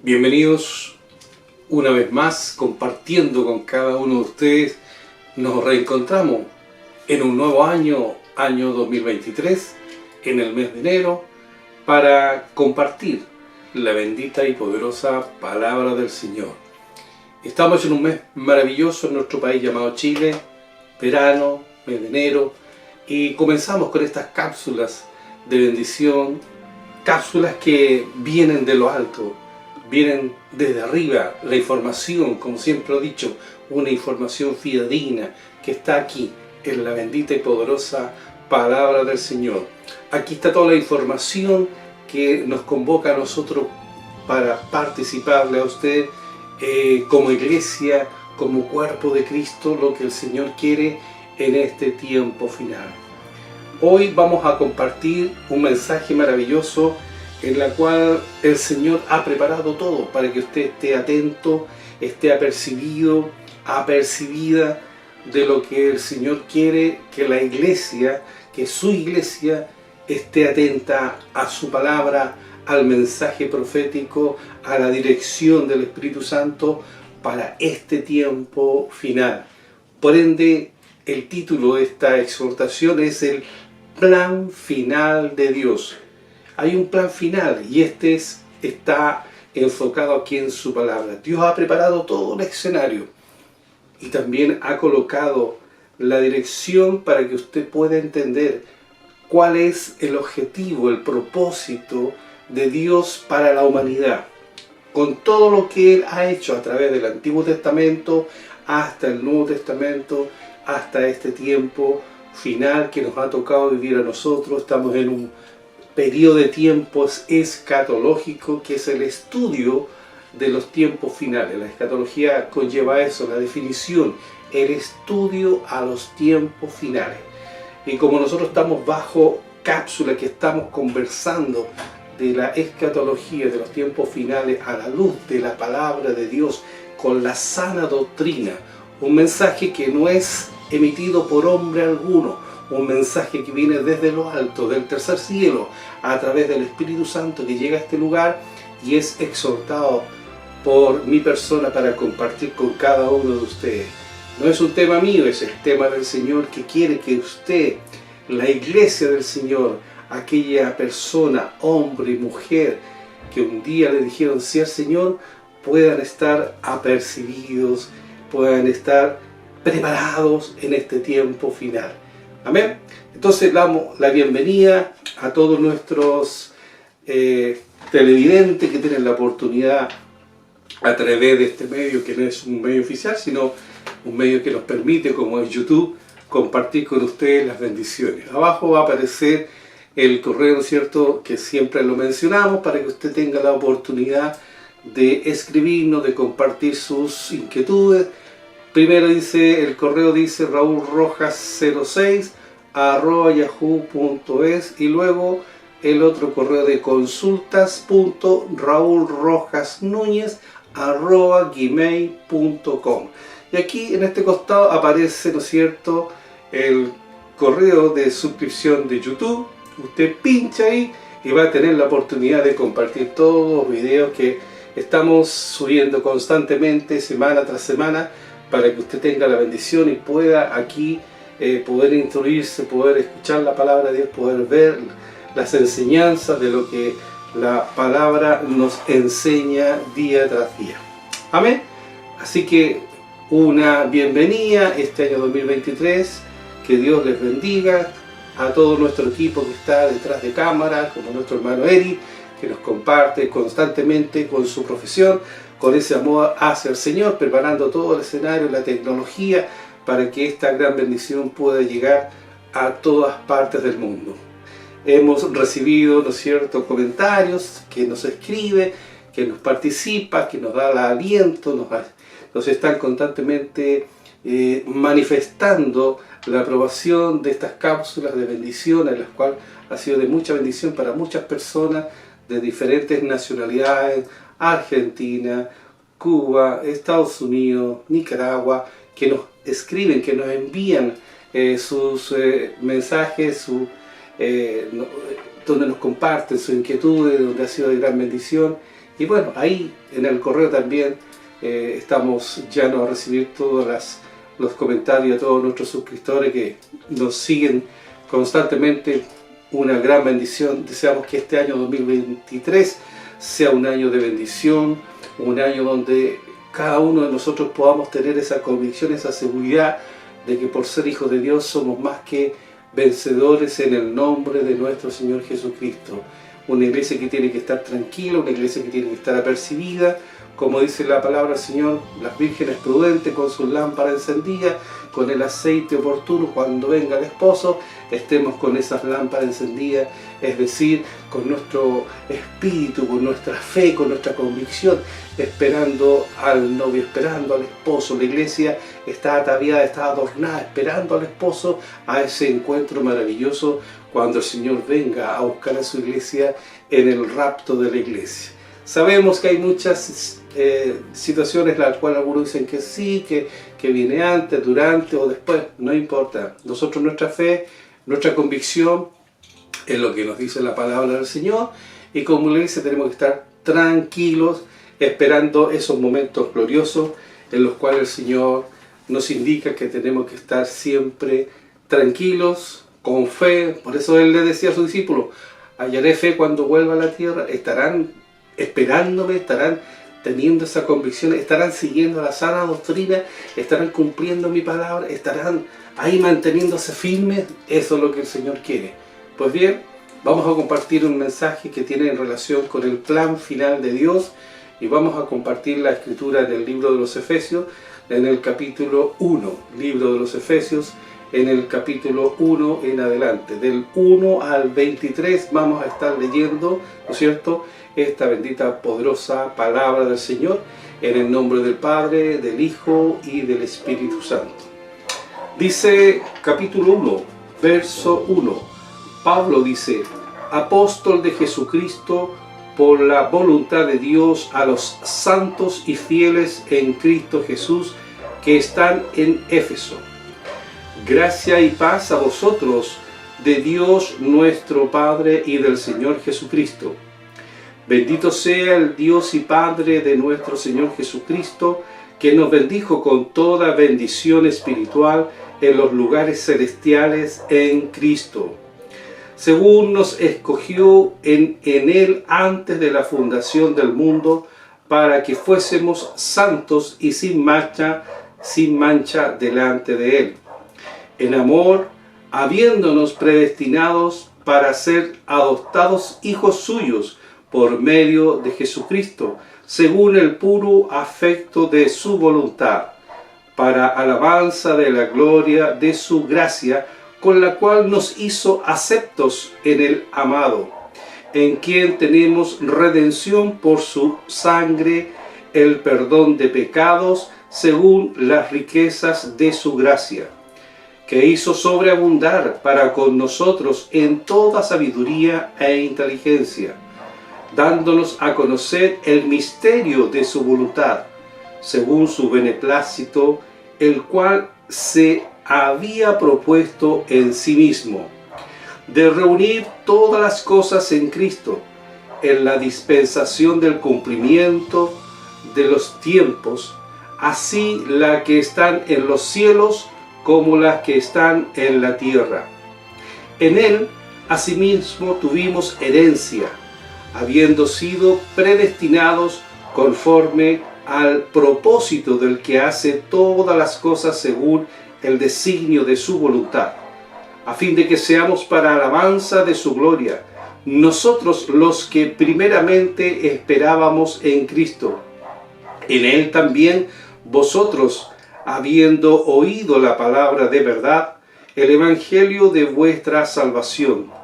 Bienvenidos una vez más, compartiendo con cada uno de ustedes. Nos reencontramos en un nuevo año 2023, en el mes de enero, para compartir la bendita y poderosa palabra del Señor. Estamos en un mes maravilloso en nuestro país llamado Chile, verano, mes de enero, y comenzamos con estas cápsulas de bendición, cápsulas que vienen de lo alto, vienen desde arriba, la información, como siempre he dicho, una información fidedigna que está aquí, en la bendita y poderosa palabra del Señor. Aquí está toda la información que nos convoca a nosotros para participarle a usted como iglesia, como cuerpo de Cristo, lo que el Señor quiere en este tiempo final. Hoy vamos a compartir un mensaje maravilloso en la cual el Señor ha preparado todo para que usted esté atento, esté apercibido, apercibida de lo que el Señor quiere que la iglesia, que su iglesia esté atenta a su palabra, al mensaje profético, a la dirección del Espíritu Santo para este tiempo final. Por ende, el título de esta exhortación es el plan final de Dios. Hay un plan final y está enfocado aquí en su palabra. Dios ha preparado todo el escenario y también ha colocado la dirección para que usted pueda entender cuál es el objetivo, el propósito de Dios para la humanidad. Con todo lo que Él ha hecho a través del Antiguo Testamento hasta el Nuevo Testamento, hasta este tiempo final que nos ha tocado vivir a nosotros. Estamos en un periodo de tiempos escatológico, que es el estudio de los tiempos finales. La escatología conlleva eso, la definición, el estudio a los tiempos finales. Y como nosotros estamos bajo cápsula, que estamos conversando de la escatología, de los tiempos finales, a la luz de la palabra de Dios, con la sana doctrina, un mensaje que no es emitido por hombre alguno, un mensaje que viene desde lo alto, del tercer cielo, a través del Espíritu Santo que llega a este lugar y es exhortado por mi persona para compartir con cada uno de ustedes. No es un tema mío, es el tema del Señor, que quiere que usted, la iglesia del Señor, aquella persona, hombre y mujer, que un día le dijeron sí al Señor, puedan estar apercibidos, puedan estar preparados en este tiempo final. Amén. Entonces damos la bienvenida a todos nuestros televidentes que tienen la oportunidad a través de este medio, que no es un medio oficial, sino un medio que nos permite, como es YouTube, compartir con ustedes las bendiciones. Abajo va a aparecer el correo, ¿no es cierto?, que siempre lo mencionamos, para que usted tenga la oportunidad de escribirnos, de compartir sus inquietudes. Primero dice, el correo dice raulrojas06@yahoo.es, y luego el otro correo de consultas.raulrojasnuñez@gmail.com. Y aquí en este costado aparece, ¿no es cierto?, el correo de suscripción de YouTube. Usted pincha ahí y va a tener la oportunidad de compartir todos los videos que estamos subiendo constantemente, semana tras semana, para que usted tenga la bendición y pueda aquí poder instruirse, poder escuchar la palabra de Dios, poder ver las enseñanzas de lo que la palabra nos enseña día tras día. Amén. Así que una bienvenida este año 2023, que Dios les bendiga, a todo nuestro equipo que está detrás de cámara, como nuestro hermano Eri, que nos comparte constantemente con su profesión, con ese amor hacia el Señor, preparando todo el escenario, la tecnología, para que esta gran bendición pueda llegar a todas partes del mundo. Hemos recibido, ¿no es cierto?, comentarios, que nos escribe, que nos participa, que nos da el aliento, nos están constantemente manifestando la aprobación de estas cápsulas de bendición, en las cuales ha sido de mucha bendición para muchas personas de diferentes nacionalidades: Argentina, Cuba, Estados Unidos, Nicaragua, que nos escriben, que nos envían sus mensajes, donde nos comparten sus inquietudes, donde ha sido de gran bendición. Y bueno, ahí en el correo también estamos llanos a recibir todos los comentarios de todos nuestros suscriptores que nos siguen constantemente. Una gran bendición. Deseamos que este año 2023 sea un año de bendición, un año donde cada uno de nosotros podamos tener esa convicción, esa seguridad de que por ser hijos de Dios somos más que vencedores en el nombre de nuestro Señor Jesucristo. Una iglesia que tiene que estar tranquila, una iglesia que tiene que estar apercibida, como dice la palabra del Señor, las vírgenes prudentes con sus lámparas encendidas, con el aceite oportuno, cuando venga el esposo, estemos con esas lámparas encendidas, es decir, con nuestro espíritu, con nuestra fe, con nuestra convicción, esperando al novio, esperando al esposo. La iglesia está ataviada, está adornada, esperando al esposo, a ese encuentro maravilloso cuando el Señor venga a buscar a su iglesia en el rapto de la iglesia. Sabemos que hay muchas situaciones en las cuales algunos dicen que sí, que viene antes, durante o después, no importa. Nosotros nuestra fe, nuestra convicción es lo que nos dice la palabra del Señor, y como iglesia tenemos que estar tranquilos esperando esos momentos gloriosos en los cuales el Señor nos indica que tenemos que estar siempre tranquilos, con fe. Por eso Él le decía a sus discípulos: hallaré fe cuando vuelva a la tierra. Estarán esperándome, estarán teniendo esa convicción, estarán siguiendo la sana doctrina, estarán cumpliendo mi palabra, estarán ahí manteniéndose firmes. Eso es lo que el Señor quiere. Pues bien, vamos a compartir un mensaje que tiene en relación con el plan final de Dios, y vamos a compartir la escritura en el libro de los Efesios, en el capítulo 1, libro de los Efesios, en el capítulo 1 en adelante, del 1 al 23 vamos a estar leyendo, ¿no es cierto?, esta bendita, poderosa palabra del Señor, en el nombre del Padre, del Hijo y del Espíritu Santo. Dice capítulo 1, verso 1, Pablo dice: apóstol de Jesucristo por la voluntad de Dios, a los santos y fieles en Cristo Jesús que están en Éfeso. Gracia y paz a vosotros de Dios nuestro Padre y del Señor Jesucristo. Bendito sea el Dios y Padre de nuestro Señor Jesucristo, que nos bendijo con toda bendición espiritual en los lugares celestiales en Cristo, según nos escogió en Él antes de la fundación del mundo, para que fuésemos santos y sin mancha delante de Él. En amor, habiéndonos predestinados para ser adoptados hijos suyos por medio de Jesucristo, según el puro afecto de su voluntad, para alabanza de la gloria de su gracia, con la cual nos hizo aceptos en el amado, en quien tenemos redención por su sangre, el perdón de pecados, según las riquezas de su gracia, que hizo sobreabundar para con nosotros en toda sabiduría e inteligencia, dándonos a conocer el misterio de su voluntad, según su beneplácito, el cual se había propuesto en sí mismo, de reunir todas las cosas en Cristo, en la dispensación del cumplimiento de los tiempos, así las que están en los cielos como las que están en la tierra. En Él, asimismo, tuvimos herencia, habiendo sido predestinados conforme al propósito del que hace todas las cosas según el designio de su voluntad, a fin de que seamos para alabanza de su gloria, nosotros los que primeramente esperábamos en Cristo. En Él también vosotros, habiendo oído la palabra de verdad, el evangelio de vuestra salvación,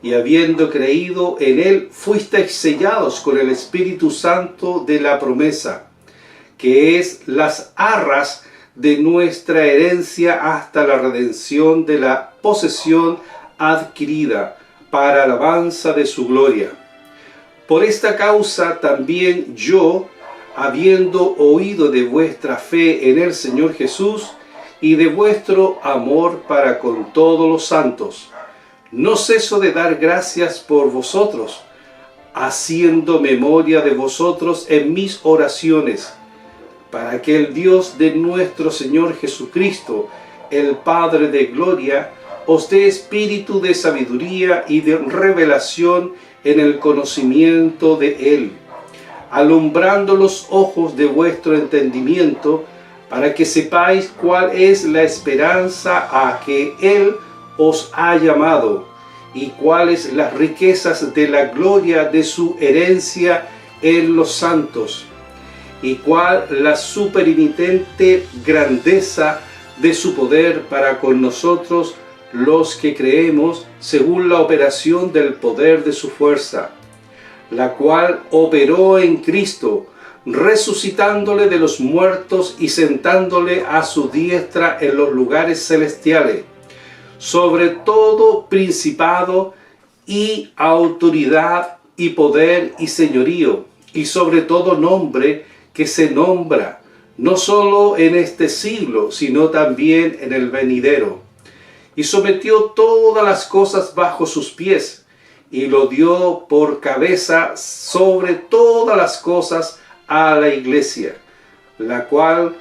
y habiendo creído en Él, fuisteis sellados con el Espíritu Santo de la promesa, que es las arras de nuestra herencia hasta la redención de la posesión adquirida, para alabanza de su gloria. Por esta causa también yo, habiendo oído de vuestra fe en el Señor Jesús y de vuestro amor para con todos los santos, no ceso de dar gracias por vosotros, haciendo memoria de vosotros en mis oraciones, para que el Dios de nuestro Señor Jesucristo, el Padre de gloria, os dé espíritu de sabiduría y de revelación en el conocimiento de Él, alumbrando los ojos de vuestro entendimiento, para que sepáis cuál es la esperanza a que Él os ha llamado, y cuáles las riquezas de la gloria de su herencia en los santos, y cuál la supereminente grandeza de su poder para con nosotros los que creemos, según la operación del poder de su fuerza, la cual operó en Cristo, resucitándole de los muertos y sentándole a su diestra en los lugares celestiales, sobre todo principado y autoridad y poder y señorío, y sobre todo nombre que se nombra, no solo en este siglo, sino también en el venidero. Y sometió todas las cosas bajo sus pies, y lo dio por cabeza sobre todas las cosas a la iglesia, la cual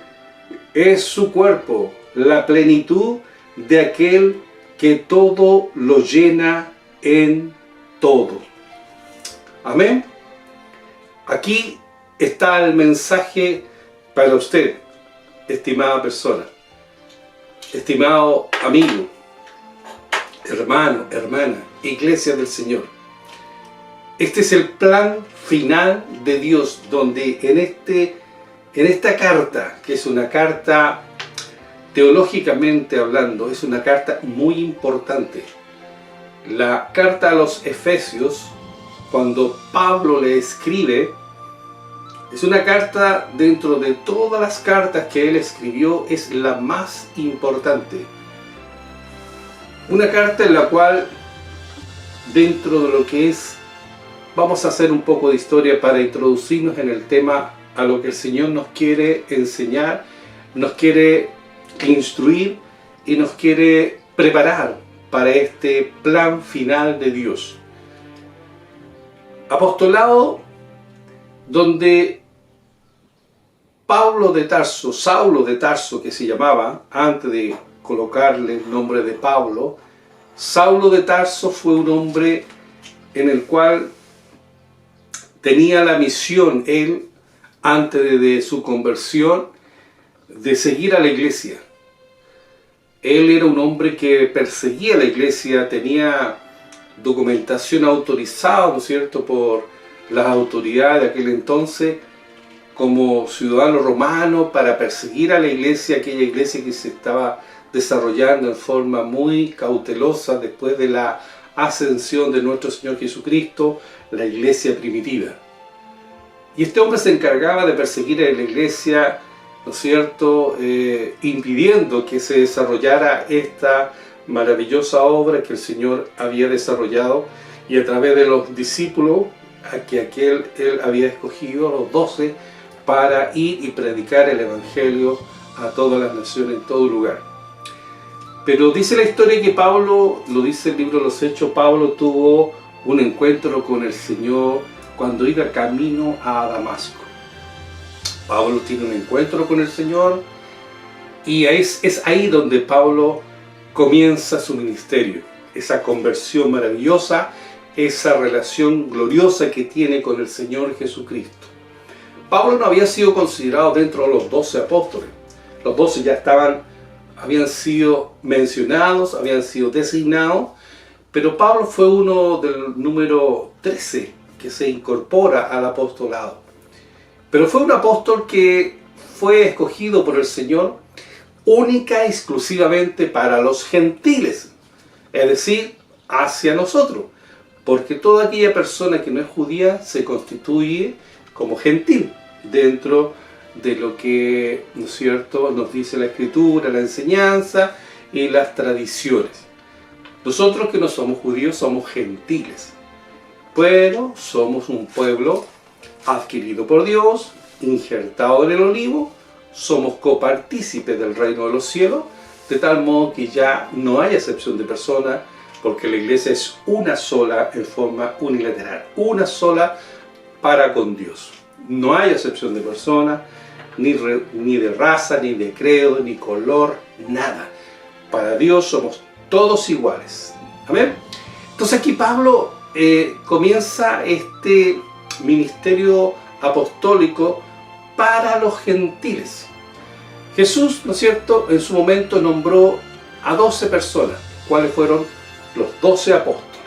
es su cuerpo, la plenitud de aquel que todo lo llena en todo. Amén. Aquí está el mensaje para usted, estimada persona, estimado amigo, hermano, hermana, iglesia del Señor. Este es el plan final de Dios, donde en esta carta, que es una carta teológicamente hablando, es una carta muy importante. La carta a los Efesios, cuando Pablo le escribe, es una carta, dentro de todas las cartas que él escribió, es la más importante. Una carta en la cual, dentro de lo que es, vamos a hacer un poco de historia para introducirnos en el tema, a lo que el Señor nos quiere enseñar, nos quiere instruir y nos quiere preparar para este plan final de Dios. Apostolado donde Saulo de Tarso, que se llamaba, antes de colocarle el nombre de Pablo, Saulo de Tarso fue un hombre en el cual tenía la misión, él, antes de su conversión, de seguir a la iglesia. Él era un hombre que perseguía a la iglesia, tenía documentación autorizada, ¿no es cierto?, por las autoridades de aquel entonces, como ciudadano romano, para perseguir a la iglesia, aquella iglesia que se estaba desarrollando en forma muy cautelosa después de la ascensión de nuestro Señor Jesucristo, la iglesia primitiva. Y este hombre se encargaba de perseguir a la iglesia, ¿no es cierto?, impidiendo que se desarrollara esta maravillosa obra que el Señor había desarrollado, y a través de los discípulos a que él había escogido, los 12, para ir y predicar el Evangelio a todas las naciones, en todo lugar. Pero dice la historia que Pablo, lo dice el libro de los Hechos, Pablo tuvo un encuentro con el Señor cuando iba camino a Damasco. Pablo tiene un encuentro con el Señor y es ahí donde Pablo comienza su ministerio, esa conversión maravillosa, esa relación gloriosa que tiene con el Señor Jesucristo. Pablo no había sido considerado dentro de los 12 apóstoles. Los 12 ya habían sido mencionados, habían sido designados, pero Pablo fue uno del número 13 que se incorpora al apostolado. Pero fue un apóstol que fue escogido por el Señor única y exclusivamente para los gentiles, es decir, hacia nosotros, porque toda aquella persona que no es judía se constituye como gentil dentro de lo que, ¿no es cierto?, nos dice la Escritura, la enseñanza y las tradiciones. Nosotros que no somos judíos somos gentiles, pero somos un pueblo adquirido por Dios, injertado en el olivo, somos copartícipes del reino de los cielos, de tal modo que ya no hay acepción de persona, porque la iglesia es una sola en forma unilateral, una sola para con Dios. No hay acepción de persona, ni de raza, ni de credo, ni color, nada. Para Dios somos todos iguales. Amén. Entonces aquí Pablo comienza este ministerio apostólico para los gentiles. Jesús, ¿no es cierto?, en su momento nombró a 12 personas, cuáles fueron los 12 apóstoles.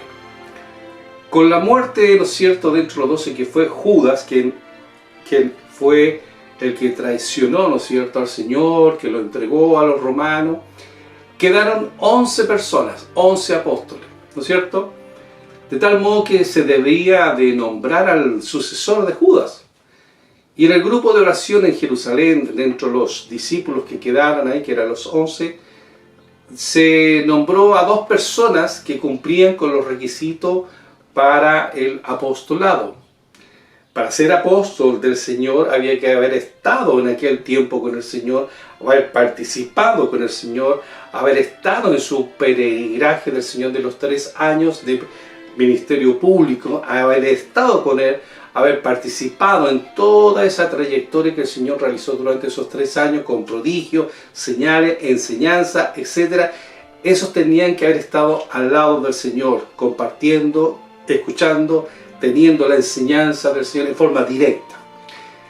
Con la muerte, ¿no es cierto?, dentro de los 12, que fue Judas, quien fue el que traicionó, ¿no es cierto?, al Señor, que lo entregó a los romanos, quedaron 11 personas, 11 apóstoles, ¿no es cierto?, de tal modo que se debía de nombrar al sucesor de Judas. Y en el grupo de oración en Jerusalén, dentro de los discípulos que quedaron ahí, que eran los 11, se nombró a 2 personas que cumplían con los requisitos para el apostolado. Para ser apóstol del Señor había que haber estado en aquel tiempo con el Señor, haber participado con el Señor, haber estado en su peregrinaje del Señor de los 3 años de ministerio público, haber estado con Él, haber participado en toda esa trayectoria que el Señor realizó durante esos 3 años con prodigios, señales, enseñanza, etc. Esos tenían que haber estado al lado del Señor, compartiendo, escuchando, teniendo la enseñanza del Señor en forma directa.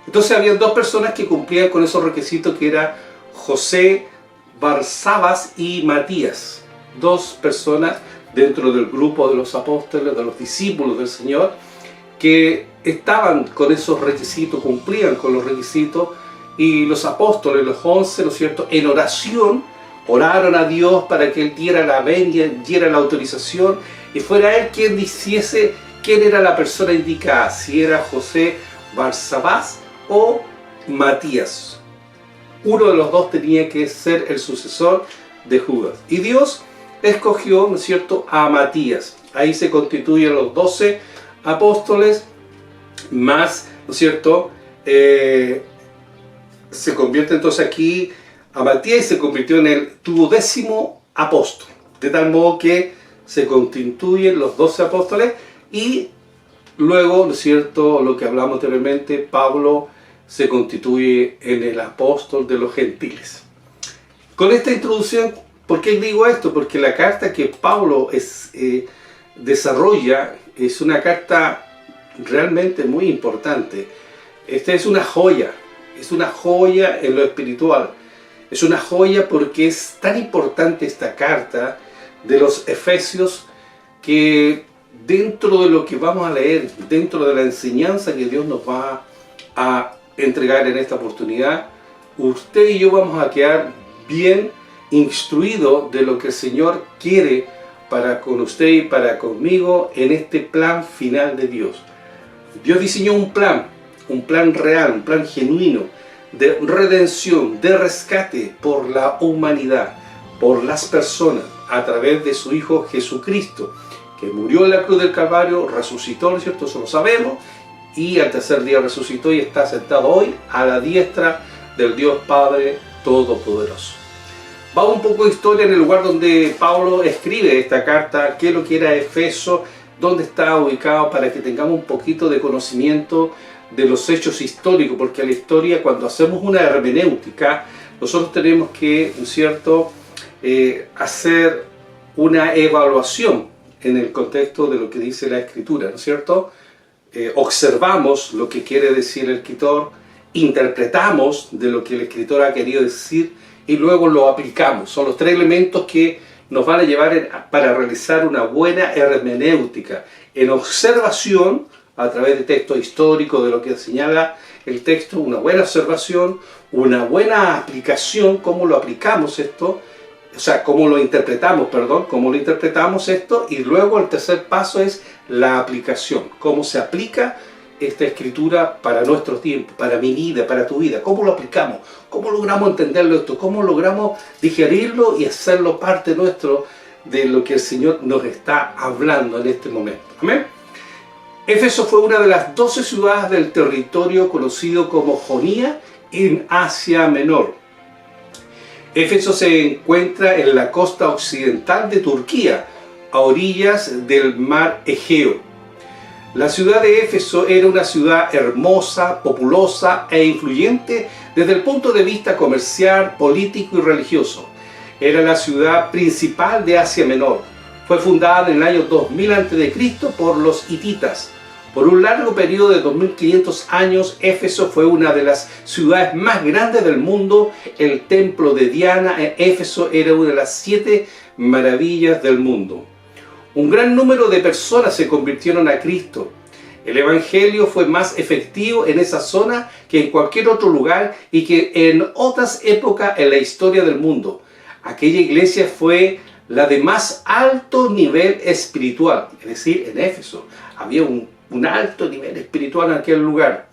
Entonces había 2 personas que cumplían con esos requisitos, que era José, Barsabas y Matías. 2 personas dentro del grupo de los apóstoles, de los discípulos del Señor, que estaban con esos requisitos, cumplían con los requisitos, y los apóstoles, los 11, ¿no es cierto?, en oración, oraron a Dios para que Él diera la venia, diera la autorización, y fuera Él quien dijese quién era la persona indicada, si era José, Barsabás o Matías. Uno de los 2 tenía que ser el sucesor de Judas. Y Dios escogió, ¿no es cierto?, a Matías. Ahí se constituyen los 12 apóstoles, más, ¿no es cierto?, se convierte entonces aquí a Matías y se convirtió en el 12º apóstol. De tal modo que se constituyen los 12 apóstoles y luego, ¿no es cierto?, lo que hablamos anteriormente, Pablo se constituye en el apóstol de los gentiles. Con esta introducción, ¿por qué digo esto? Porque la carta que Pablo desarrolla es una carta realmente muy importante. Esta es una joya en lo espiritual. Es una joya porque es tan importante esta carta de los Efesios, que dentro de lo que vamos a leer, dentro de la enseñanza que Dios nos va a entregar en esta oportunidad, usted y yo vamos a quedar bien instruidos de lo que el Señor quiere para con usted y para conmigo en este plan final de Dios. Dios diseñó un plan real, un plan genuino de redención, de rescate por la humanidad, por las personas, a través de su Hijo Jesucristo, que murió en la cruz del Calvario, resucitó, ¿no es cierto?, eso lo sabemos, y al tercer día resucitó y está sentado hoy a la diestra del Dios Padre Todopoderoso. Va un poco de historia en el lugar donde Pablo escribe esta carta, qué es lo que era Efeso, dónde está ubicado, para que tengamos un poquito de conocimiento de los hechos históricos, porque la historia, cuando hacemos una hermenéutica, nosotros tenemos que, ¿no es cierto?, hacer una evaluación en el contexto de lo que dice la Escritura, ¿no es cierto? Observamos lo que quiere decir el escritor, interpretamos de lo que el escritor ha querido decir y luego lo aplicamos. Son los 3 elementos que nos van a llevar para realizar una buena hermenéutica, en observación a través de textos históricos, de lo que señala el texto, una buena observación, una buena aplicación, cómo lo aplicamos esto, o sea, cómo lo interpretamos, esto, y luego el tercer paso es la aplicación, cómo se aplica esta escritura para nuestro tiempo, para mi vida, para tu vida, cómo lo aplicamos, cómo logramos entenderlo esto, cómo logramos digerirlo y hacerlo parte nuestro de lo que el Señor nos está hablando en este momento. Amén. Éfeso fue una de las 12 ciudades del territorio conocido como Jonia en Asia Menor. Éfeso se encuentra en la costa occidental de Turquía, a orillas del mar Egeo. La ciudad de Éfeso era una ciudad hermosa, populosa e influyente desde el punto de vista comercial, político y religioso. Era la ciudad principal de Asia Menor. Fue fundada en el año 2000 a.C. por los hititas. Por un largo periodo de 2500 años, Éfeso fue una de las ciudades más grandes del mundo. El templo de Diana en Éfeso era una de las 7 maravillas del mundo. Un gran número de personas se convirtieron a Cristo. El evangelio fue más efectivo en esa zona que en cualquier otro lugar y que en otras épocas en la historia del mundo. Aquella iglesia fue la de más alto nivel espiritual, es decir, en Éfeso había un alto nivel espiritual en aquel lugar.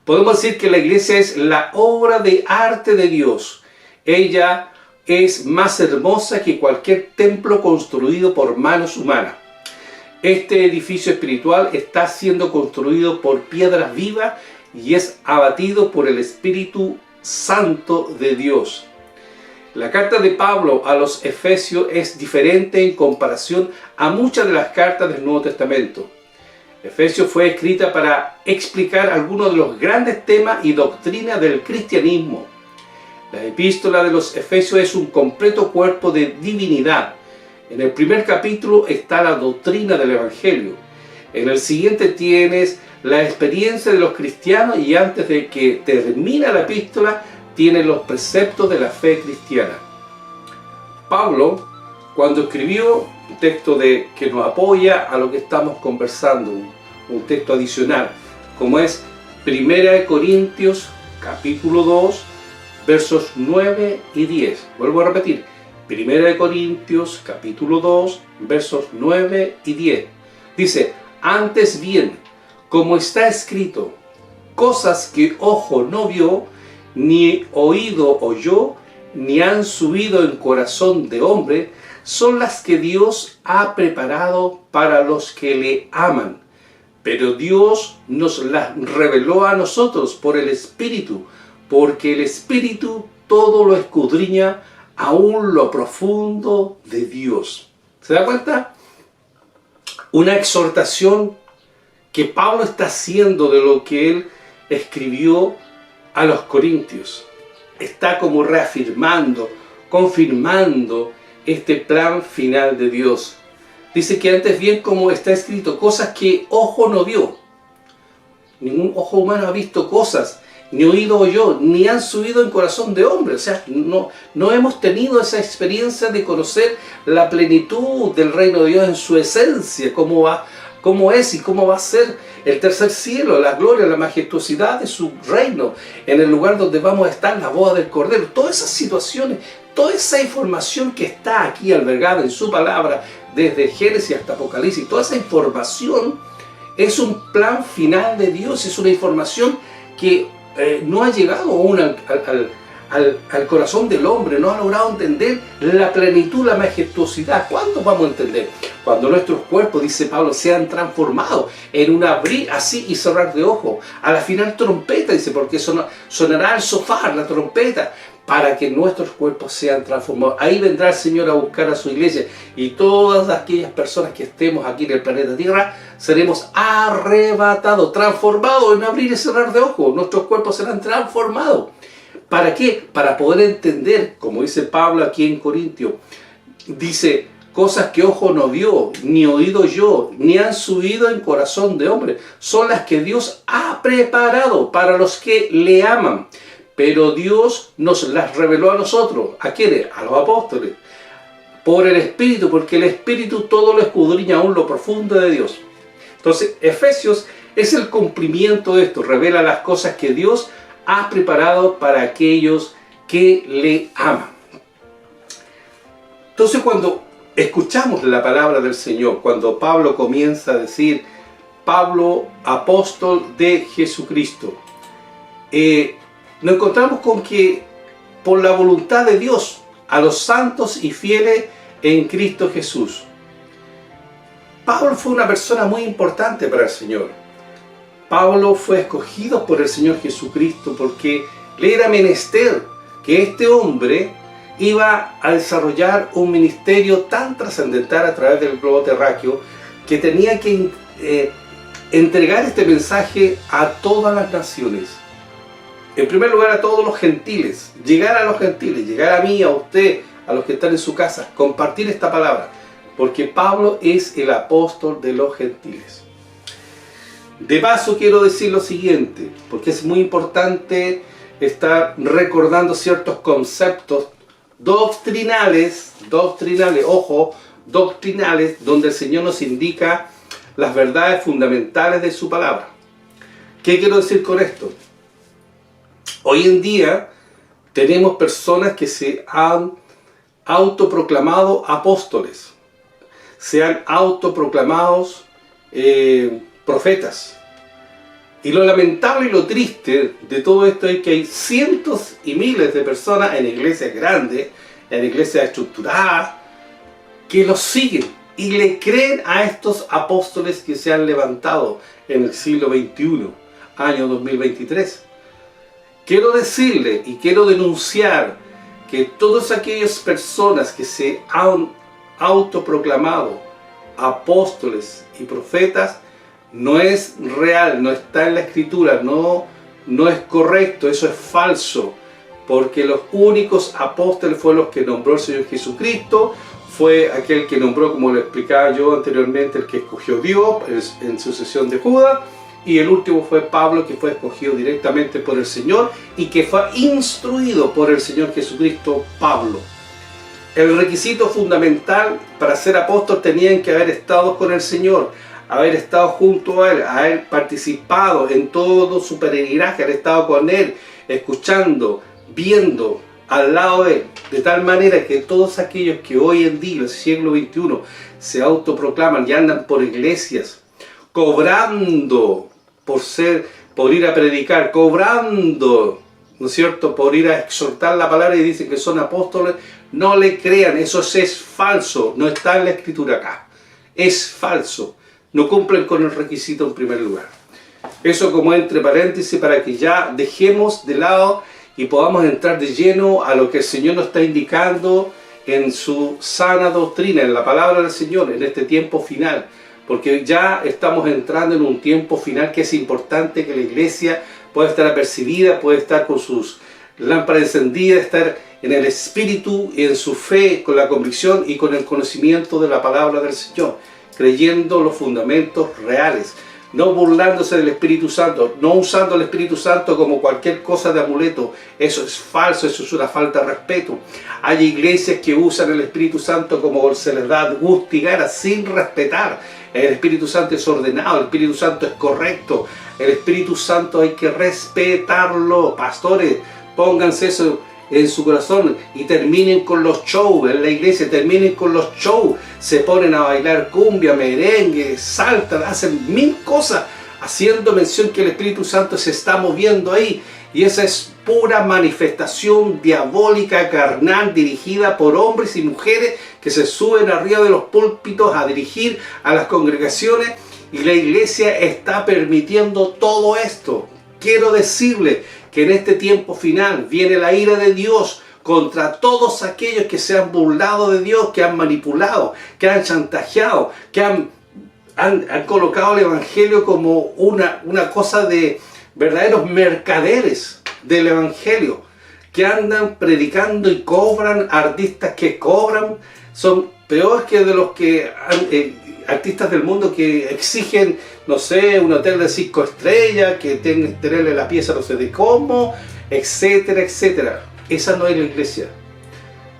Podemos decir que la iglesia es la obra de arte de Dios. Ella es más hermosa que cualquier templo construido por manos humanas. Este edificio espiritual está siendo construido por piedras vivas y es abatido por el Espíritu Santo de Dios. La carta de Pablo a los Efesios es diferente en comparación a muchas de las cartas del Nuevo Testamento. Efesios fue escrita para explicar algunos de los grandes temas y doctrinas del cristianismo. La epístola de los Efesios es un completo cuerpo de divinidad. En el primer capítulo está la doctrina del Evangelio. En el siguiente tienes la experiencia de los cristianos y antes de que termine la epístola tienes los preceptos de la fe cristiana. Pablo, cuando escribió un texto que nos apoya a lo que estamos conversando, un texto adicional, como es 1 Corintios capítulo 2, versos 9 y 10. Vuelvo a repetir, 1 Corintios capítulo 2, versos 9 y 10. Dice, antes bien, como está escrito, cosas que ojo no vio, ni oído oyó, ni han subido en corazón de hombre, son las que Dios ha preparado para los que le aman. Pero Dios nos las reveló a nosotros por el Espíritu, porque el Espíritu todo lo escudriña, aún lo profundo de Dios. ¿Se da cuenta? Una exhortación que Pablo está haciendo de lo que él escribió a los Corintios. Está como reafirmando, confirmando este plan final de Dios. Dice que antes bien, como está escrito, cosas que ojo no vio. Ningún ojo humano ha visto cosas, ni oído oyó, ni han subido en corazón de hombre. O sea, no hemos tenido esa experiencia de conocer la plenitud del reino de Dios en su esencia, cómo es y cómo va a ser el tercer cielo, la gloria, la majestuosidad de su reino, en el lugar donde vamos a estar, la boda del Cordero. Todas esas situaciones, toda esa información que está aquí albergada en su palabra, desde Génesis hasta Apocalipsis, toda esa información es un plan final de Dios, es una información que no ha llegado aún al corazón del hombre, no ha logrado entender la plenitud, la majestuosidad. ¿Cuándo vamos a entender? Cuando nuestros cuerpos, dice Pablo, sean transformados en un abrir así y cerrar de ojos. A la final trompeta, dice, porque sonará el shofar, la trompeta, para que nuestros cuerpos sean transformados. Ahí vendrá el Señor a buscar a su iglesia y todas aquellas personas que estemos aquí en el planeta Tierra seremos arrebatados, transformados en abrir y cerrar de ojos. Nuestros cuerpos serán transformados. ¿Para qué? Para poder entender, como dice Pablo aquí en Corintios, dice, cosas que ojo no vio, ni oído yo, ni han subido en corazón de hombre, son las que Dios ha preparado para los que le aman. Pero Dios nos las reveló a nosotros. ¿A quiénes? A los apóstoles. Por el Espíritu, porque el Espíritu todo lo escudriña aún lo profundo de Dios. Entonces, Efesios es el cumplimiento de esto. Revela las cosas que Dios ha preparado para aquellos que le aman. Entonces, cuando escuchamos la palabra del Señor, cuando Pablo comienza a decir, Pablo, apóstol de Jesucristo, nos encontramos con que por la voluntad de Dios, a los santos y fieles en Cristo Jesús. Pablo fue una persona muy importante para el Señor. Pablo fue escogido por el Señor Jesucristo porque le era menester que este hombre iba a desarrollar un ministerio tan trascendental a través del globo terráqueo que tenía que entregar este mensaje a todas las naciones. En primer lugar a todos los gentiles, llegar a los gentiles, llegar a mí, a usted, a los que están en su casa, compartir esta palabra, porque Pablo es el apóstol de los gentiles. De paso quiero decir lo siguiente, porque es muy importante estar recordando ciertos conceptos doctrinales, ojo, doctrinales, donde el Señor nos indica las verdades fundamentales de su palabra. ¿Qué quiero decir con esto? Hoy en día tenemos personas que se han autoproclamado apóstoles, se han autoproclamados profetas. Y lo lamentable y lo triste de todo esto es que hay cientos y miles de personas en iglesias grandes, en iglesias estructuradas, que los siguen y le creen a estos apóstoles que se han levantado en el siglo XXI, año 2023. Quiero decirle y quiero denunciar que todas aquellas personas que se han autoproclamado apóstoles y profetas, no es real, no está en la Escritura, no es correcto, eso es falso, porque los únicos apóstoles fueron los que nombró el Señor Jesucristo, fue aquel que nombró, como lo explicaba yo anteriormente, el que escogió Dios en sucesión de Judas, y el último fue Pablo, que fue escogido directamente por el Señor y que fue instruido por el Señor Jesucristo, Pablo. El requisito fundamental para ser apóstol tenían que haber estado con el Señor, haber estado junto a Él, haber participado en todo su peregrinaje, haber estado con Él, escuchando, viendo al lado de Él, de tal manera que todos aquellos que hoy en día, en el siglo XXI, se autoproclaman y andan por iglesias, cobrando por ir a predicar, cobrando, ¿no es cierto?, por ir a exhortar la palabra y dicen que son apóstoles, no le crean, eso es falso, no está en la Escritura acá, es falso. No cumplen con el requisito en primer lugar. Eso como entre paréntesis para que ya dejemos de lado y podamos entrar de lleno a lo que el Señor nos está indicando en su sana doctrina, en la palabra del Señor, en este tiempo final. Porque ya estamos entrando en un tiempo final que es importante que la iglesia pueda estar apercibida, pueda estar con sus lámparas encendidas, estar en el Espíritu y en su fe, con la convicción y con el conocimiento de la palabra del Señor, creyendo los fundamentos reales, no burlándose del Espíritu Santo, no usando el Espíritu Santo como cualquier cosa de amuleto. Eso es falso, eso es una falta de respeto. Hay iglesias que usan el Espíritu Santo como se les da gusto y gana, sin respetar. El Espíritu Santo es ordenado, el Espíritu Santo es correcto, el Espíritu Santo hay que respetarlo. Pastores, pónganse eso en su corazón y terminen con los shows en la iglesia, terminen con los shows, se ponen a bailar cumbia, merengue, saltan, hacen mil cosas, haciendo mención que el Espíritu Santo se está moviendo ahí, y esa es pura manifestación diabólica, carnal, dirigida por hombres y mujeres que se suben arriba de los púlpitos a dirigir a las congregaciones, y la iglesia está permitiendo todo esto. Quiero decirle que en este tiempo final viene la ira de Dios contra todos aquellos que se han burlado de Dios, que han manipulado, que han chantajeado, que han colocado el Evangelio como una cosa de verdaderos mercaderes del Evangelio, que andan predicando y cobran, artistas que cobran, son peores que de los que artistas del mundo que exigen, no sé, un hotel de 5 estrellas, que tienen que tenerle la pieza no sé de cómo, etcétera, etcétera. Esa no es la iglesia.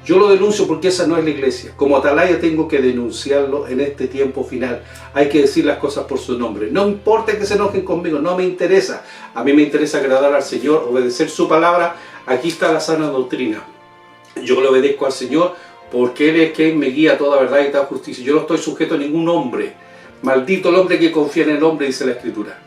Yo lo denuncio porque esa no es la iglesia. Como atalaya tengo que denunciarlo en este tiempo final. Hay que decir las cosas por su nombre. No importa que se enojen conmigo, no me interesa. A mí me interesa agradar al Señor, obedecer su palabra. Aquí está la sana doctrina. Yo le obedezco al Señor porque Él es quien me guía a toda verdad y toda justicia. Yo no estoy sujeto a ningún hombre. Maldito el hombre que confía en el hombre, dice la Escritura.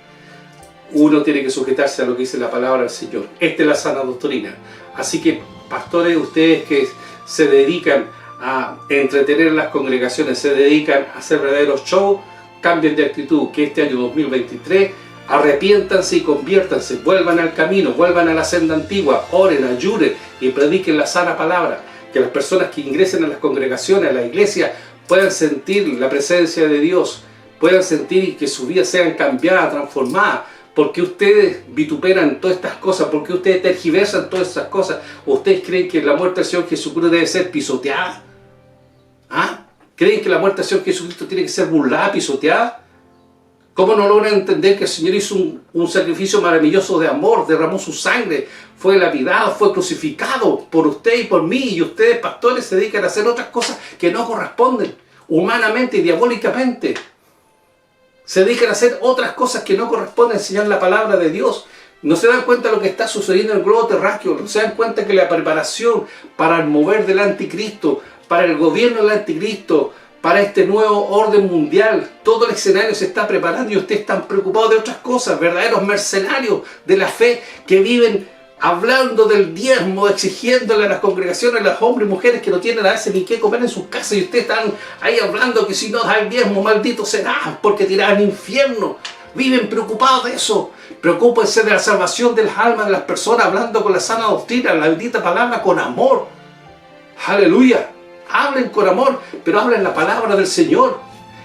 Uno tiene que sujetarse a lo que dice la palabra del Señor. Esta es la sana doctrina. Así que, pastores, ustedes que se dedican a entretener las congregaciones, se dedican a hacer verdaderos shows, cambien de actitud, que este año 2023 arrepiéntanse y conviértanse, vuelvan al camino, vuelvan a la senda antigua, oren, ayunen y prediquen la sana palabra. que las personas que ingresen a las congregaciones, a la iglesia, puedan sentir la presencia de Dios, puedan sentir que sus vidas sean cambiadas, transformadas. ¿Por qué ustedes vituperan todas estas cosas? ¿Por qué ustedes tergiversan todas esas cosas? ¿Ustedes creen que la muerte del Señor Jesucristo debe ser pisoteada? ¿Ah? ¿Creen que la muerte del Señor Jesucristo tiene que ser burlada, pisoteada? ¿Cómo no logran entender que el Señor hizo un sacrificio maravilloso de amor, derramó su sangre, fue lapidado, fue crucificado por usted y por mí, y ustedes, pastores, se dedican a hacer otras cosas que no corresponden, humanamente y diabólicamente? Se dedican a hacer otras cosas que no corresponden a enseñar la palabra de Dios. No se dan cuenta de lo que está sucediendo en el globo terráqueo. No se dan cuenta que la preparación para el mover del anticristo, para el gobierno del anticristo, para este nuevo orden mundial, todo el escenario se está preparando y ustedes están preocupados de otras cosas. Verdaderos mercenarios de la fe que viven hablando del diezmo, exigiéndole a las congregaciones, a los hombres y mujeres que no tienen a veces ni qué comer en sus casas, y ustedes están ahí hablando que si no da el diezmo, maldito será, porque te irán al infierno. Viven preocupados de eso. Preocúpense de la salvación de las almas de las personas, hablando con la sana doctrina, la bendita palabra, con amor. Aleluya. Hablen con amor, pero hablen la palabra del Señor.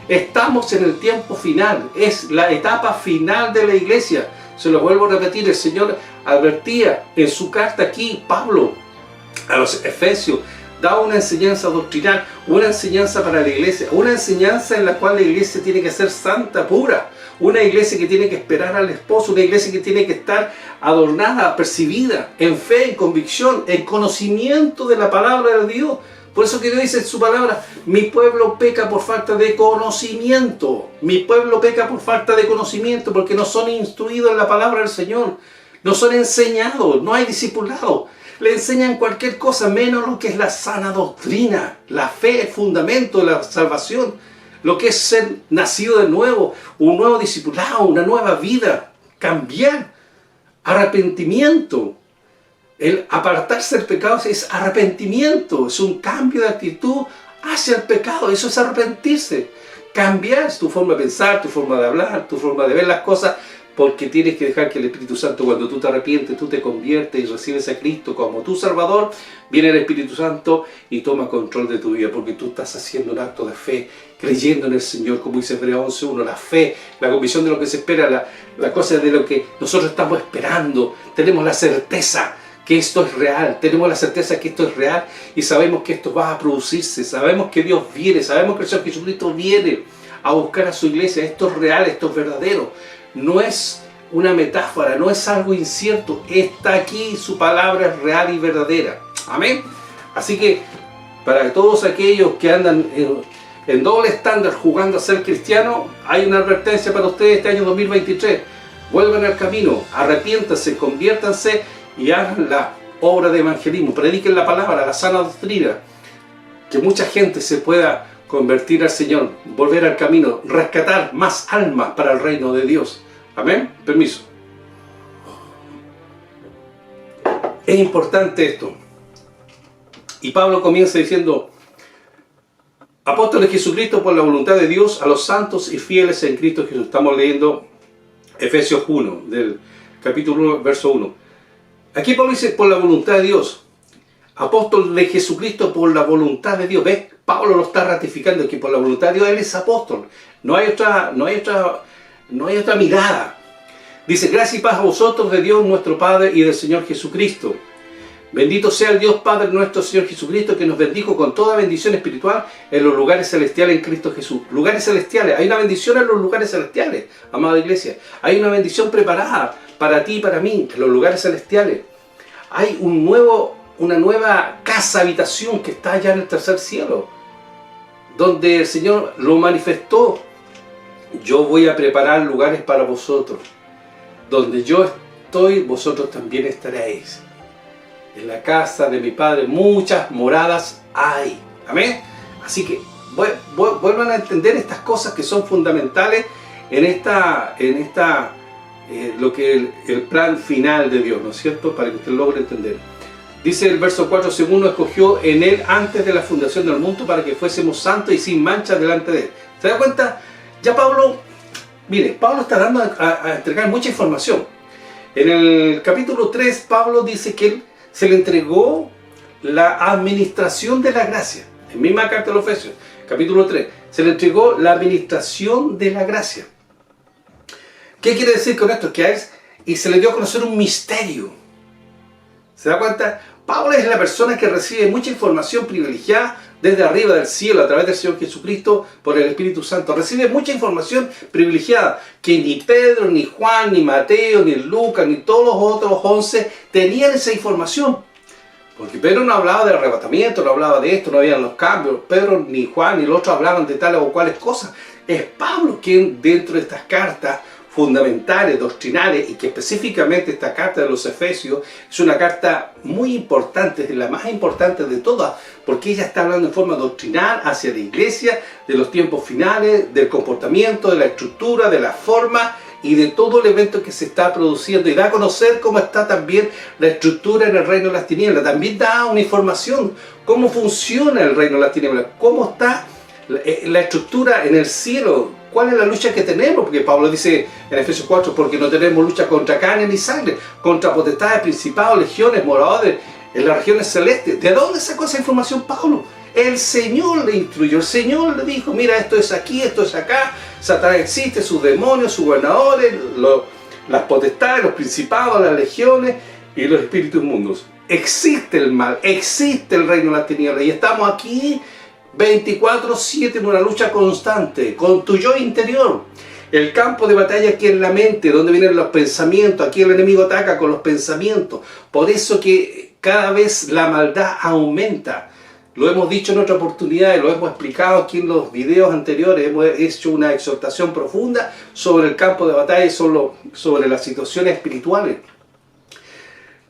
Estamos en el tiempo final, es la etapa final de la iglesia. Se lo vuelvo a repetir, el Señor advertía en su carta aquí, Pablo, a los Efesios, da una enseñanza doctrinal, una enseñanza para la iglesia, una enseñanza en la cual la iglesia tiene que ser santa, pura, una iglesia que tiene que esperar al esposo, una iglesia que tiene que estar adornada, percibida, en fe, en convicción, en conocimiento de la palabra de Dios. Por eso que Dios dice en su palabra, mi pueblo peca por falta de conocimiento. Mi pueblo peca por falta de conocimiento porque no son instruidos en la palabra del Señor. No son enseñados, no hay discipulado. Le enseñan cualquier cosa menos lo que es la sana doctrina. La fe, el fundamento de la salvación. Lo que es ser nacido de nuevo, un nuevo discipulado, una nueva vida. Cambiar, arrepentimiento. El apartarse del pecado es arrepentimiento, es un cambio de actitud hacia el pecado, eso es arrepentirse. Cambiar tu forma de pensar, tu forma de hablar, tu forma de ver las cosas, porque tienes que dejar que el Espíritu Santo, cuando tú te arrepientes, tú te conviertes y recibes a Cristo como tu Salvador, viene el Espíritu Santo y toma control de tu vida, porque tú estás haciendo un acto de fe, creyendo en el Señor, como dice Hebreos 11:1, la fe, la convicción de lo que se espera, la cosa de lo que nosotros estamos esperando, tenemos la certeza que esto es real, tenemos la certeza que esto es real y sabemos que esto va a producirse, sabemos que Dios viene, sabemos que el Señor Jesucristo viene a buscar a su iglesia. Esto es real, esto es verdadero, no es una metáfora, no es algo incierto, está aquí, su palabra es real y verdadera. Amén. Así que para todos aquellos que andan en doble estándar jugando a ser cristianos, hay una advertencia para ustedes este año 2023. Vuelvan al camino, arrepiéntanse, conviértanse y hagan la obra de evangelismo, prediquen la palabra, la sana doctrina, que mucha gente se pueda convertir al Señor, volver al camino, rescatar más almas para el reino de Dios. Amén. Permiso. Es importante esto. Y Pablo comienza diciendo, apóstoles de Jesucristo por la voluntad de Dios, a los santos y fieles en Cristo Jesús. Estamos leyendo Efesios 1, del capítulo 1, verso 1. Aquí Pablo dice, por la voluntad de Dios. Apóstol de Jesucristo por la voluntad de Dios. ¿Ves? Pablo lo está ratificando, que por la voluntad de Dios él es apóstol. No hay otra mirada. Dice, gracia y paz a vosotros de Dios nuestro Padre y del Señor Jesucristo. Bendito sea el Dios Padre nuestro Señor Jesucristo, que nos bendijo con toda bendición espiritual en los lugares celestiales en Cristo Jesús. Lugares celestiales. Hay una bendición en los lugares celestiales, amada iglesia. Hay una bendición preparada para ti y para mí en los lugares celestiales. Hay una nueva casa, habitación que está allá en el tercer cielo, donde el Señor lo manifestó. Yo voy a preparar lugares para vosotros. Donde yo estoy, vosotros también estaréis. En la casa de mi Padre muchas moradas hay. Amén. Así que vuelvan a entender estas cosas que son fundamentales en lo que el plan final de Dios, ¿no es cierto? Para que usted logre entender. Dice el verso 4, según nos escogió en Él antes de la fundación del mundo para que fuésemos santos y sin mancha delante de Él. ¿Se da cuenta? Ya Pablo, mire, Pablo está dando a entregar mucha información. En el capítulo 3, Pablo dice que él se le entregó la administración de la gracia. En misma carta de los Efesios, capítulo 3, se le entregó la administración de la gracia. ¿Qué quiere decir con esto? Que a él y se le dio a conocer un misterio. ¿Se da cuenta? Pablo es la persona que recibe mucha información privilegiada desde arriba del cielo a través del Señor Jesucristo por el Espíritu Santo. Recibe mucha información privilegiada que ni Pedro, ni Juan, ni Mateo, ni Lucas, ni todos los otros 11 tenían esa información. Porque Pedro no hablaba del arrebatamiento, no hablaba de esto, no habían los cambios. Pedro, ni Juan, ni los otros hablaban de tales o cuales cosas. Es Pablo quien dentro de estas cartas fundamentales, doctrinales, y que específicamente esta carta de los Efesios es una carta muy importante, es la más importante de todas, porque ella está hablando en forma doctrinal hacia la iglesia, de los tiempos finales, del comportamiento, de la estructura, de la forma y de todo el evento que se está produciendo, y da a conocer cómo está también la estructura en el reino de las tinieblas. También da una información, cómo funciona el reino de las tinieblas, cómo está la estructura en el cielo. ¿Cuál es la lucha que tenemos? Porque Pablo dice en Efesios 4, porque no tenemos lucha contra carne ni sangre, contra potestades, principados, legiones, moradores en las regiones celestes. ¿De dónde sacó esa información Pablo? El Señor le instruyó, el Señor le dijo, mira, esto es aquí, esto es acá, Satanás existe, sus demonios, sus gobernadores, las potestades, los principados, las legiones y los espíritus inmundos. Existe el mal, existe el reino de las tinieblas y estamos aquí 24/7 en una lucha constante con tu yo interior. El campo de batalla aquí en la mente, donde vienen los pensamientos. Aquí el enemigo ataca con los pensamientos. Por eso que cada vez la maldad aumenta. Lo hemos dicho en otra oportunidad y lo hemos explicado aquí en los videos anteriores. Hemos hecho una exhortación profunda sobre el campo de batalla y sobre las situaciones espirituales.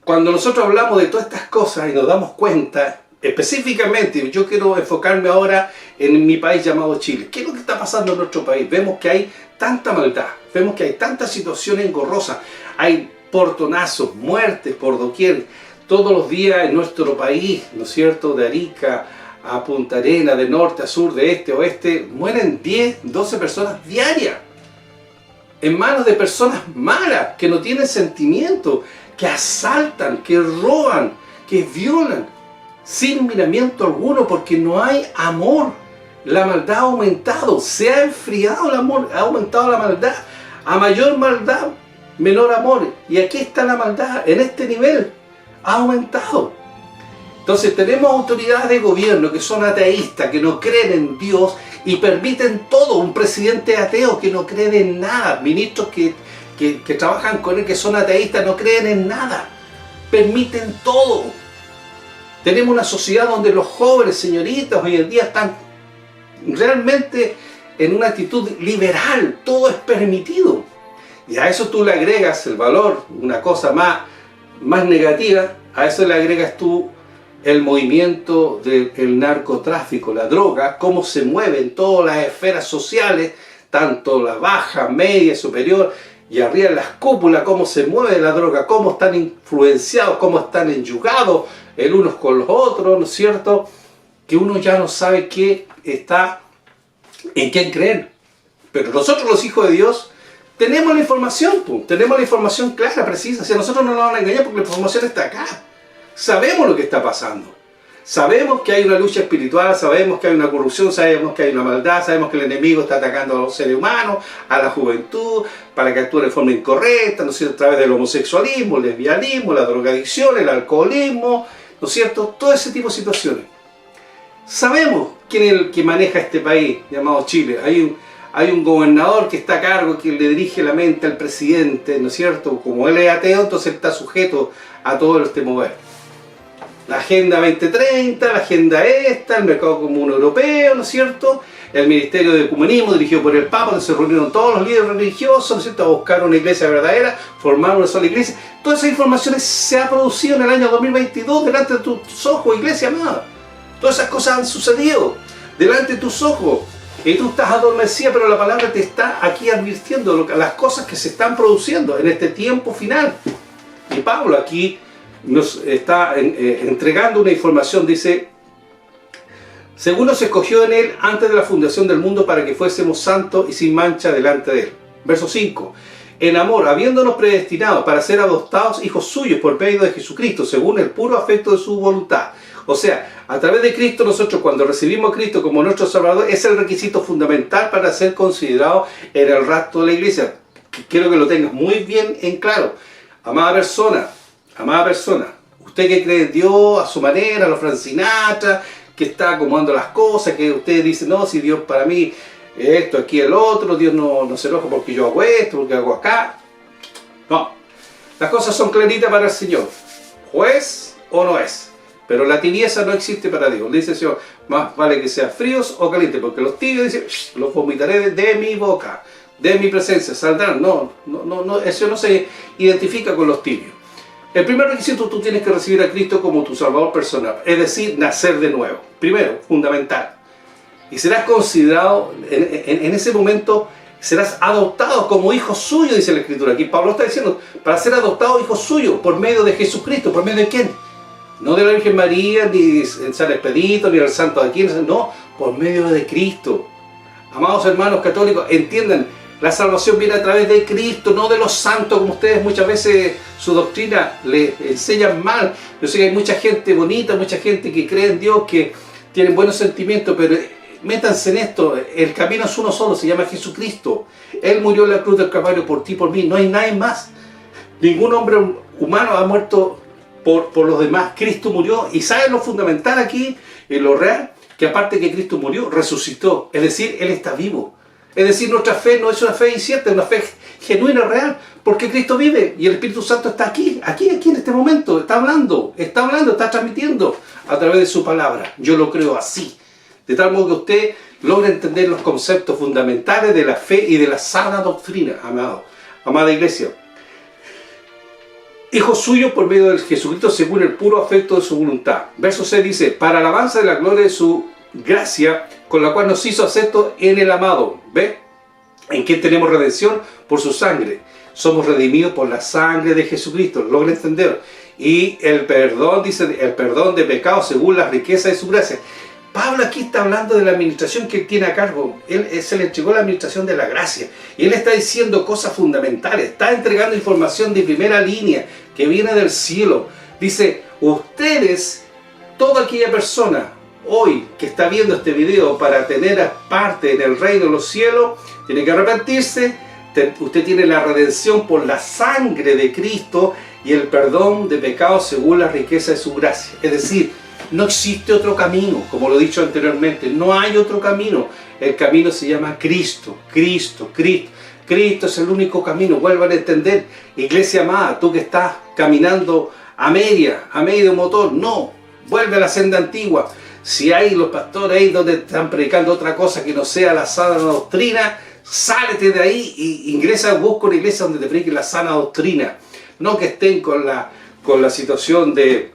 Cuando nosotros hablamos de todas estas cosas y nos damos cuenta, específicamente, yo quiero enfocarme ahora en mi país llamado Chile. ¿Qué es lo que está pasando en nuestro país? Vemos que hay tanta maldad, vemos que hay tantas situaciones engorrosas, hay portonazos, muertes por doquier. Todos los días en nuestro país, ¿no es cierto?, de Arica a Punta Arenas, de norte a sur, de este a oeste, mueren 10, 12 personas diarias en manos de personas malas, que no tienen sentimiento, que asaltan, que roban, que violan, sin miramiento alguno, porque no hay amor. La maldad ha aumentado, se ha enfriado el amor, ha aumentado la maldad. A mayor maldad, menor amor. Y aquí está la maldad, en este nivel, ha aumentado. Entonces tenemos autoridades de gobierno que son ateístas, que no creen en Dios y permiten todo. Un presidente ateo que no cree en nada, ministros que trabajan con él, que son ateístas, no creen en nada, permiten todo. Tenemos una sociedad donde los jóvenes, señoritas, hoy en día están realmente en una actitud liberal, todo es permitido. Y a eso tú le agregas el valor, una cosa más negativa, a eso le agregas tú el movimiento del narcotráfico, la droga, cómo se mueve en todas las esferas sociales, tanto la baja, media, superior, y arriba en las cúpulas, cómo se mueve la droga, cómo están influenciados, cómo están enyugados el unos con los otros, ¿no es cierto? Que uno ya no sabe en quién creer. Pero nosotros los hijos de Dios tenemos la información, tenemos la información clara, precisa. Si a nosotros no nos van a engañar porque la información está acá. Sabemos lo que está pasando. Sabemos que hay una lucha espiritual, sabemos que hay una corrupción, sabemos que hay una maldad, sabemos que el enemigo está atacando a los seres humanos, a la juventud, para que actúe de forma incorrecta, ¿no es cierto?, a través del homosexualismo, el lesbianismo, la drogadicción, el alcoholismo, ¿no es cierto?, todo ese tipo de situaciones. Sabemos quién es el que maneja este país llamado Chile. Hay un gobernador que está a cargo, que le dirige la mente al presidente, ¿no es cierto? Como él es ateo, entonces está sujeto a todo este mover. La Agenda 2030, la Agenda esta, el Mercado Común Europeo, ¿no es cierto? El Ministerio de Ecumenismo, dirigido por el Papa, donde se reunieron todos los líderes religiosos, ¿no es cierto?, a buscar una iglesia verdadera, formar una sola iglesia. Todas esas informaciones se ha producido en el año 2022 delante de tus ojos, iglesia amada. Todas esas cosas han sucedido delante de tus ojos. Y tú estás adormecida, pero la palabra te está aquí advirtiendo las cosas que se están produciendo en este tiempo final. Y Pablo aquí nos está entregando una información, dice: según nos escogió en él antes de la fundación del mundo para que fuésemos santos y sin mancha delante de él. Verso 5. En amor, habiéndonos predestinado para ser adoptados hijos suyos por medio de Jesucristo, según el puro afecto de su voluntad, O sea, a través de Cristo nosotros cuando recibimos a Cristo como nuestro Salvador es el requisito fundamental para ser considerado en el rapto de la iglesia. Quiero que lo tengas muy bien en claro. Amada persona, usted que cree en Dios a su manera, a los Frank Sinatra, que está acomodando las cosas, que usted dice, no, si Dios para mí esto, aquí el otro, Dios no se enoja porque yo hago esto, porque hago acá. No, las cosas son claritas para el Señor. O es o no es. Pero la tibieza no existe para Dios. Le dice el Señor, más vale que sean fríos o calientes, porque los tibios dicen, los vomitaré de mi boca, de mi presencia, saldrán. No, eso no se identifica con los tibios. El primer requisito, tú tienes que recibir a Cristo como tu Salvador personal, es decir, nacer de nuevo. Primero, fundamental. Y serás considerado, en ese momento, serás adoptado como hijo suyo, dice la Escritura. Aquí Pablo está diciendo, para ser adoptado hijo suyo, por medio de Jesucristo. ¿Por medio de quién? No de la Virgen María, ni de San Expedito, ni del Santo de aquí, no, por medio de Cristo. Amados hermanos católicos, entiendan, la salvación viene a través de Cristo, no de los santos, como ustedes muchas veces su doctrina le enseñan mal. Yo sé que hay mucha gente bonita, mucha gente que cree en Dios, que tienen buenos sentimientos, pero métanse en esto, el camino es uno solo, se llama Jesucristo. Él murió en la cruz del Calvario por ti, por mí, no hay nadie más. Ningún hombre humano ha muerto por los demás. Cristo murió, y ¿saben lo fundamental aquí, en lo real? Que aparte que Cristo murió, resucitó, es decir, Él está vivo. Es decir, nuestra fe no es una fe incierta, es una fe genuina, real, porque Cristo vive y el Espíritu Santo está aquí en este momento, está hablando, está transmitiendo a través de su palabra. Yo lo creo así, de tal modo que usted logre entender los conceptos fundamentales de la fe y de la sana doctrina, amada iglesia. Hijo suyo por medio de Jesucristo según el puro afecto de su voluntad. Verso 6 dice, para alabanza de la gloria de su gracia, con la cual nos hizo aceptos en el amado. ¿Ve? En quien tenemos redención por su sangre. Somos redimidos por la sangre de Jesucristo. Logra entender. Y el perdón, dice, el perdón de pecados según la riqueza de su gracia. Pablo aquí está hablando de la administración que él tiene a cargo. Se le entregó la administración de la gracia. Y él está diciendo cosas fundamentales. Está entregando información de primera línea que viene del cielo. Dice, ustedes, toda aquella persona hoy que está viendo este video para tener parte en el reino de los cielos, tiene que arrepentirse. Usted tiene la redención por la sangre de Cristo y el perdón de pecados según la riqueza de su gracia. Es decir, no existe otro camino, como lo he dicho anteriormente, no hay otro camino. El camino se llama Cristo. Cristo es el único camino. Vuelvan a entender, iglesia amada, tú que estás caminando a medio motor, no, vuelve a la senda antigua. Si hay los pastores ahí donde están predicando otra cosa que no sea la sana doctrina, sálete de ahí y ingresa, busca una iglesia donde te prediquen la sana doctrina. No que estén con la situación de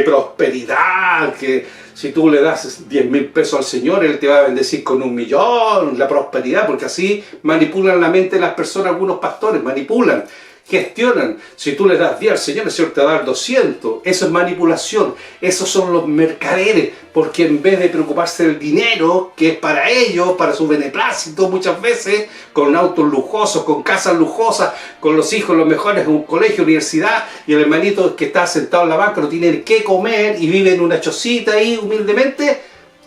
prosperidad, que si tú le das 10.000 pesos al Señor, Él te va a bendecir con 1.000.000, la prosperidad, porque así manipulan la mente de las personas, algunos pastores, manipulan, gestionan. Si tú le das 10 al Señor, el Señor te va a dar 200. Eso es manipulación. Esos son los mercaderes, porque en vez de preocuparse del dinero, que es para ellos, para su beneplácito muchas veces, con autos lujosos, con casas lujosas, con los hijos los mejores en un colegio, universidad, y el hermanito que está sentado en la banca no tiene qué comer y vive en una chocita ahí humildemente,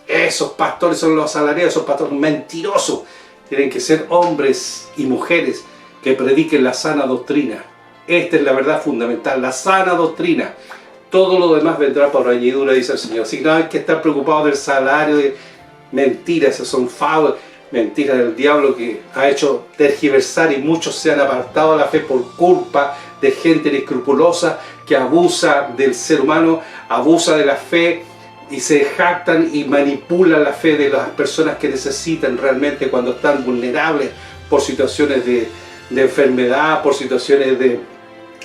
esos pastores son los asalariados, esos pastores mentirosos. Tienen que ser hombres y mujeres que prediquen la sana doctrina. Esta es la verdad fundamental, la sana doctrina. Todo lo demás vendrá por añadidura, dice el Señor. Si no hay que estar preocupado del salario, de mentiras, esas son fábulas, mentiras del diablo que ha hecho tergiversar y muchos se han apartado de la fe por culpa de gente inescrupulosa que abusa del ser humano, abusa de la fe y se jactan y manipulan la fe de las personas que necesitan realmente cuando están vulnerables por situaciones de enfermedad, por situaciones de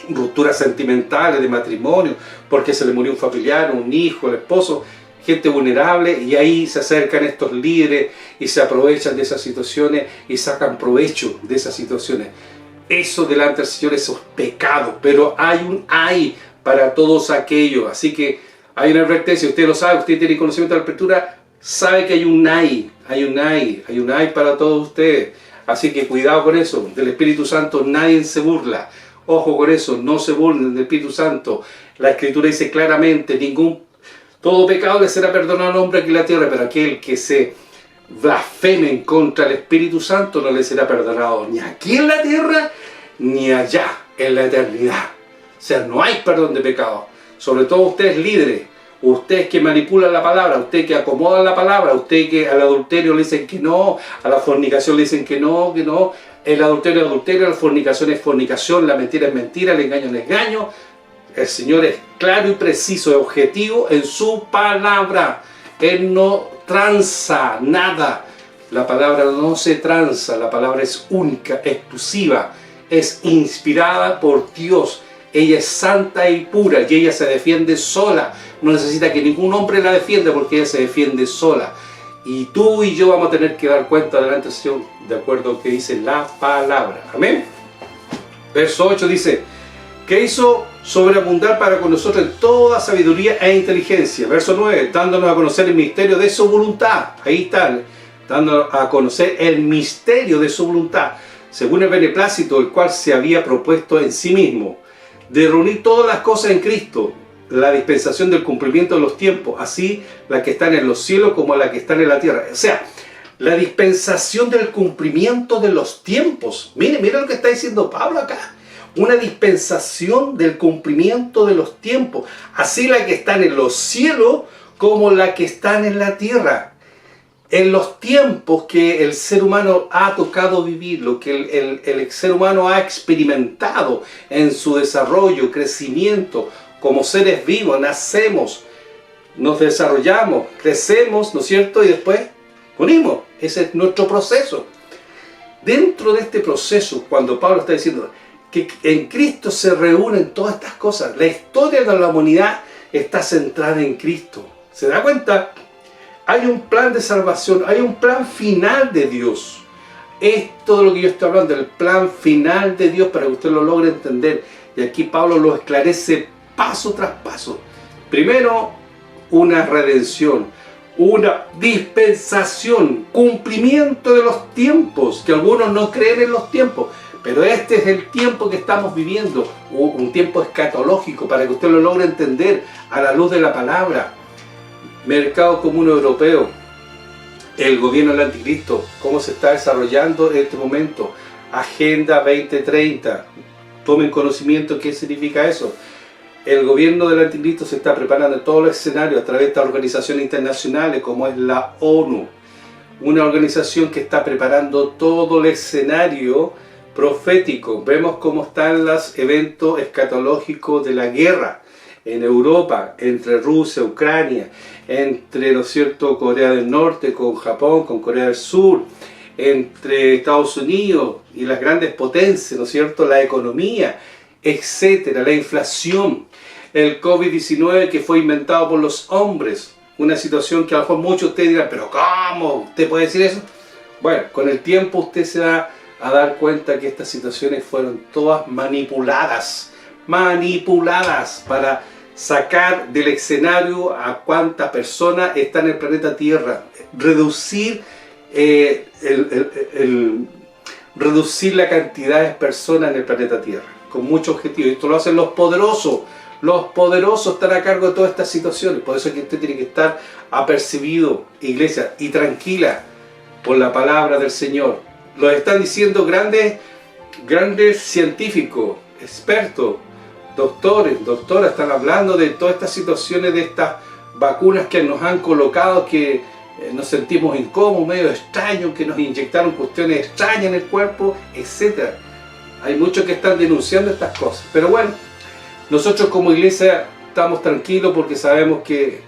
rupturas sentimentales, de matrimonio, porque se le murió un familiar, un hijo, el esposo, gente vulnerable, y ahí se acercan estos líderes y se aprovechan de esas situaciones y sacan provecho de esas situaciones. Eso delante del Señor, esos pecados, pero hay un ay para todos aquellos. Así que hay una advertencia, usted lo sabe, usted tiene conocimiento de la Escritura, sabe que hay un ay para todos ustedes. Así que cuidado con eso, del Espíritu Santo nadie se burla. Ojo con eso, no se burlen del Espíritu Santo. La Escritura dice claramente, Todo pecado le será perdonado al hombre aquí en la tierra, pero aquel que se blasfeme en contra del Espíritu Santo no le será perdonado ni aquí en la tierra, ni allá en la eternidad. O sea, no hay perdón de pecado. Sobre todo ustedes líderes, ustedes que manipulan la palabra, ustedes que acomodan la palabra, ustedes que al adulterio le dicen que no, a la fornicación le dicen que no, el adulterio es adulterio, la fornicación es fornicación, la mentira es mentira, el engaño es engaño. El Señor es claro y preciso, es objetivo en su palabra. Él no tranza nada. La palabra no se tranza, la palabra es única, exclusiva, es inspirada por Dios. Ella es santa y pura y ella se defiende sola. No necesita que ningún hombre la defienda porque ella se defiende sola. Y tú y yo vamos a tener que dar cuenta delante del Señor de acuerdo a lo que dice la palabra. Amén. Verso 8 dice, que hizo sobreabundar para con nosotros en toda sabiduría e inteligencia. Verso 9, dándonos a conocer el misterio de su voluntad. Ahí está, dándonos a conocer el misterio de su voluntad, según el beneplácito el cual se había propuesto en sí mismo, de reunir todas las cosas en Cristo, la dispensación del cumplimiento de los tiempos, así la que están en los cielos como la que están en la tierra. O sea, la dispensación del cumplimiento de los tiempos. Mire lo que está diciendo Pablo acá. Una dispensación del cumplimiento de los tiempos, así la que están en los cielos como la que están en la tierra. En los tiempos que el ser humano ha tocado vivir, lo que el ser humano ha experimentado en su desarrollo, crecimiento, como seres vivos, nacemos, nos desarrollamos, crecemos, ¿no es cierto? Y después morimos. Ese es nuestro proceso. Dentro de este proceso, cuando Pablo está diciendo que en Cristo se reúnen todas estas cosas, la historia de la humanidad está centrada en Cristo. ¿Se da cuenta? Hay un plan de salvación, hay un plan final de Dios. Es todo lo que yo estoy hablando, el plan final de Dios para que usted lo logre entender. Y aquí Pablo lo esclarece paso tras paso. Primero, una redención, una dispensación, cumplimiento de los tiempos, que algunos no creen en los tiempos. Pero este es el tiempo que estamos viviendo, un tiempo escatológico, para que usted lo logre entender a la luz de la palabra. Mercado común europeo, el gobierno del anticristo, cómo se está desarrollando en este momento. Agenda 2030, tomen conocimiento qué significa eso. El gobierno del anticristo se está preparando en todos los escenarios a través de estas organizaciones internacionales como es la ONU. Una organización que está preparando todo el escenario profético. Vemos cómo están los eventos escatológicos de la guerra en Europa, entre Rusia, Ucrania, entre, ¿no es cierto?, Corea del Norte con Japón, con Corea del Sur, entre Estados Unidos y las grandes potencias, ¿no es cierto?, la economía, etcétera, la inflación, el COVID-19 que fue inventado por los hombres, una situación que a lo mejor muchos de ustedes dirán, pero ¿cómo? ¿Usted puede decir eso? Bueno, con el tiempo usted se va a dar cuenta que estas situaciones fueron todas manipuladas para sacar del escenario a cuántas personas están en el planeta Tierra, reducir reducir la cantidad de personas en el planeta Tierra, con muchos objetivos. Esto lo hacen los poderosos. Los poderosos están a cargo de todas estas situaciones. Por eso es que usted tiene que estar apercibido, iglesia, y tranquila por la palabra del Señor. Lo están diciendo grandes científicos, expertos, doctores, doctoras, están hablando de todas estas situaciones, de estas vacunas que nos han colocado, que nos sentimos incómodos, medio extraños, que nos inyectaron cuestiones extrañas en el cuerpo, etc. Hay muchos que están denunciando estas cosas. Pero bueno, nosotros como iglesia estamos tranquilos porque sabemos que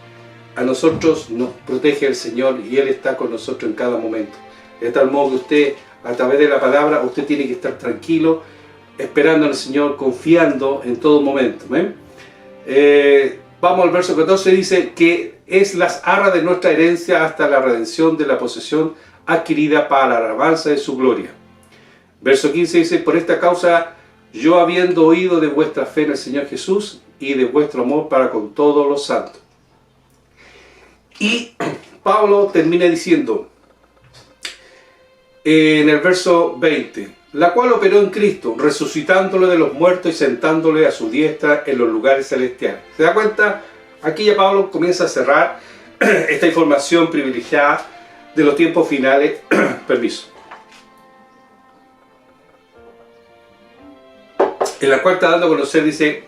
a nosotros nos protege el Señor y Él está con nosotros en cada momento. De tal modo que usted, a través de la palabra, usted tiene que estar tranquilo, esperando al Señor, confiando en todo momento. Vamos al verso 14, dice que es las arras de nuestra herencia hasta la redención de la posesión adquirida para la alabanza de su gloria. Verso 15 dice, por esta causa yo habiendo oído de vuestra fe en el Señor Jesús y de vuestro amor para con todos los santos. Y Pablo termina diciendo en el verso 20, la cual operó en Cristo, resucitándole de los muertos y sentándole a su diestra en los lugares celestiales. ¿Se da cuenta? Aquí ya Pablo comienza a cerrar esta información privilegiada de los tiempos finales. Permiso. En la cual está dando a conocer, dice,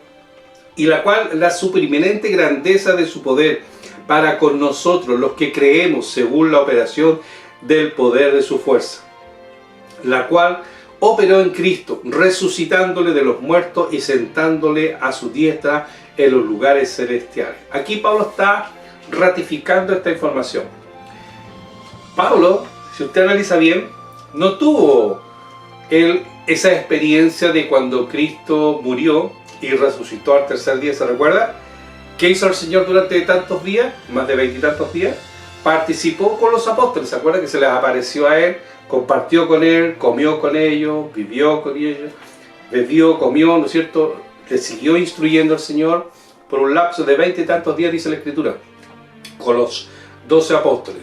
y la cual la supereminente grandeza de su poder para con nosotros, los que creemos según la operación del poder de su fuerza, la cual operó en Cristo, resucitándole de los muertos y sentándole a su diestra en los lugares celestiales. Aquí Pablo está ratificando esta información. Pablo, si usted analiza bien, no tuvo esa experiencia de cuando Cristo murió y resucitó al tercer día. ¿Se recuerda? ¿Qué hizo el Señor durante tantos días? Más de 20 y tantos días. Participó con los apóstoles. ¿Se acuerda que se les apareció a él? Compartió con él, comió con ellos, vivió con ellos, bebió, comió, ¿no es cierto? Le siguió instruyendo al Señor por un lapso de 20 y tantos días, dice la Escritura, con los 12 apóstoles.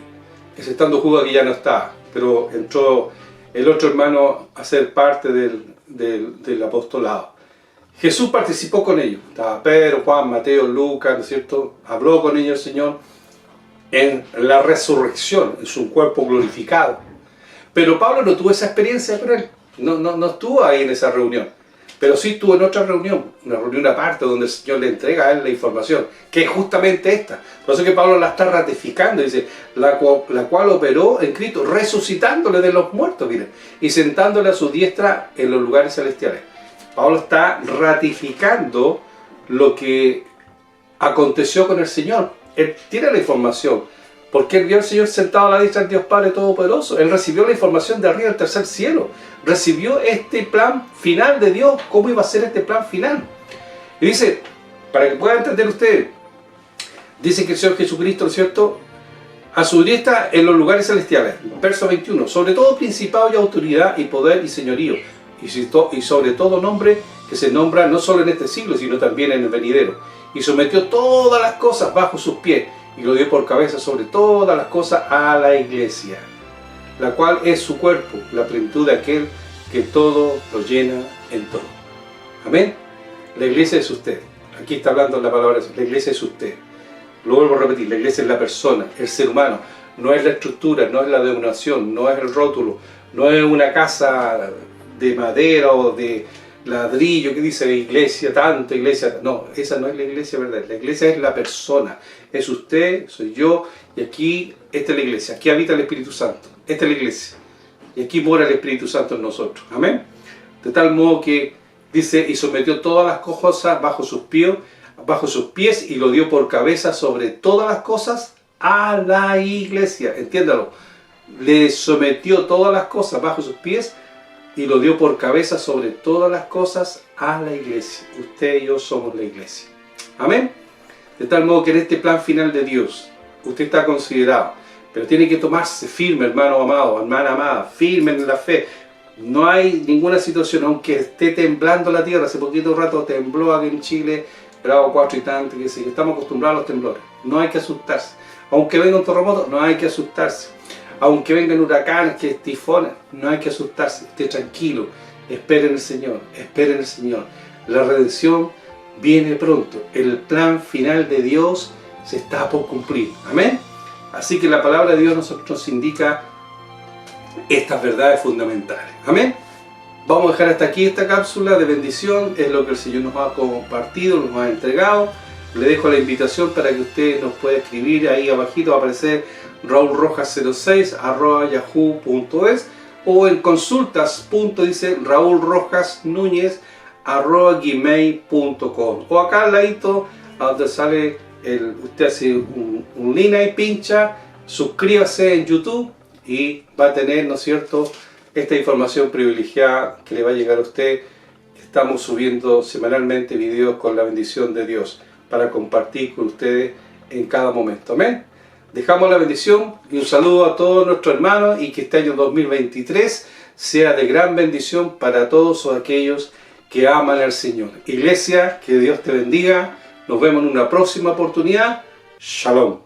Exceptando Judas, que ya no está, pero entró el otro hermano a ser parte del apostolado. Jesús participó con ellos. Estaba Pedro, Juan, Mateo, Lucas, ¿no es cierto? Habló con ellos el Señor en la resurrección, en su cuerpo glorificado. Pero Pablo no tuvo esa experiencia con él. No estuvo ahí en esa reunión. Pero sí estuvo en otra reunión, una reunión aparte donde el Señor le entrega a él la información, que es justamente esta. Por eso que Pablo la está ratificando, dice, la cual operó en Cristo, resucitándole de los muertos, miren, y sentándole a su diestra en los lugares celestiales. Pablo está ratificando lo que aconteció con el Señor. Él tiene la información, porque él vio al Señor sentado a la diestra del Dios Padre Todopoderoso. Él recibió la información de arriba del tercer cielo. Recibió este plan final de Dios, cómo iba a ser este plan final. Y dice, para que puedan entender ustedes, dice que el Señor Jesucristo, ¿no es cierto?, a su diestra en los lugares celestiales. Verso 21, sobre todo principado y autoridad y poder y señorío, y sobre todo nombre que se nombra no solo en este siglo, sino también en el venidero. Y sometió todas las cosas bajo sus pies, y lo dio por cabeza sobre todas las cosas a la iglesia, la cual es su cuerpo, la plenitud de aquel que todo lo llena en todo. Amén. La iglesia es usted. Aquí está hablando la palabra, la iglesia es usted. Lo vuelvo a repetir, la iglesia es la persona, el ser humano. No es la estructura, no es la denominación, no es el rótulo, no es una casa de madera o de ladrillo que dice iglesia, tanto iglesia. No, esa no es la iglesia verdadera. La iglesia es la persona. Es usted, soy yo, y aquí, esta es la iglesia. Aquí habita el Espíritu Santo. Esta es la iglesia. Y aquí mora el Espíritu Santo en nosotros. Amén. De tal modo que dice, y sometió todas las cosas bajo sus pies y lo dio por cabeza sobre todas las cosas a la iglesia. Entiéndalo. Le sometió todas las cosas bajo sus pies y lo dio por cabeza sobre todas las cosas a la iglesia. Usted y yo somos la iglesia. Amén. De tal modo que en este plan final de Dios, usted está considerado. Pero tiene que tomarse firme, hermano amado, hermana amada, firme en la fe. No hay ninguna situación, aunque esté temblando la tierra. Hace poquito rato tembló aquí en Chile, grado 4 y tanto, que sí, estamos acostumbrados a los temblores. No hay que asustarse. Aunque venga un terremoto, no hay que asustarse. Aunque vengan huracanes, que tifones, no hay que asustarse. Esté tranquilo, espere en el Señor, espere en el Señor. La redención viene pronto. El plan final de Dios se está por cumplir. Amén. Así que la palabra de Dios nos indica estas verdades fundamentales. Amén. Vamos a dejar hasta aquí esta cápsula de bendición. Es lo que el Señor nos ha compartido, nos ha entregado. Le dejo la invitación para que usted nos pueda escribir. Ahí abajito va a aparecer raulrojas06@yahoo.es o en consultas. Dice raulrojasnuñez@gmail.com o acá al ladito donde sale usted hace un link ahí, pincha, suscríbase en YouTube y va a tener, ¿no es cierto?, esta información privilegiada que le va a llegar a usted. Estamos subiendo semanalmente videos con la bendición de Dios para compartir con ustedes en cada momento. Amén. Dejamos la bendición y un saludo a todos nuestros hermanos y que este año 2023 sea de gran bendición para todos aquellos que aman al Señor. Iglesia, que Dios te bendiga. Nos vemos en una próxima oportunidad. Shalom.